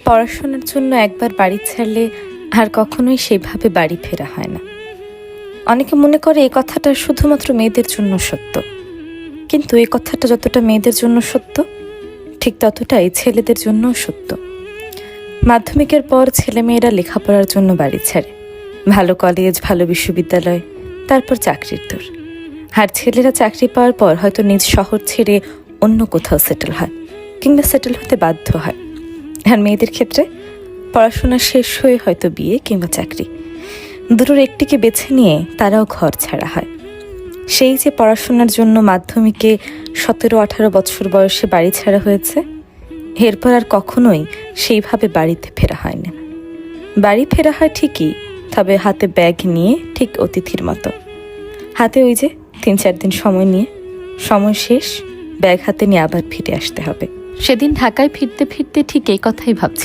পড়াশোনার জন্য একবার বাড়ি ছাড়লে আর কখনোই সেভাবে বাড়ি ফেরা হয় না। অনেকে মনে করে এই কথাটা শুধুমাত্র মেয়েদের জন্য সত্য, কিন্তু এই কথাটা যতটা মেয়েদের জন্য সত্য ঠিক ততটাই ছেলেদের জন্যও সত্য। মাধ্যমিকের পর ছেলেমেয়েরা লেখাপড়ার জন্য বাড়ি ছাড়ে, ভালো কলেজ, ভালো বিশ্ববিদ্যালয়, তারপর চাকরির দৌড়। আর ছেলেরা চাকরি পাওয়ার পর হয়তো নিজ শহর ছেড়ে অন্য কোথাও সেটেল হয়, কিংবা সেটেল হতে বাধ্য হয়। আর মেয়েদের ক্ষেত্রে পড়াশোনা শেষ হয়ে হয়তো বিয়ে কিংবা চাকরি, দুটোর একটিকে বেছে নিয়ে তারাও ঘর ছাড়া হয়। সেই যে পড়াশোনার জন্য মাধ্যমিকে 17-18 বছর বয়সে বাড়ি ছাড়া হয়েছে, এরপর আর কখনোই সেইভাবে বাড়িতে ফেরা হয় না। বাড়ি ফেরা হয় ঠিকই, তবে হাতে ব্যাগ নিয়ে, ঠিক অতিথির মতো। হাতে ওই যে 3-4 দিন সময় নিয়ে, সময় শেষ, ব্যাগ হাতে নিয়ে আবার ফিরে আসতে হবে। সেদিন ঢাকায় ফিরতে ফিরতে ঠিক এই কথাই ভাবছি।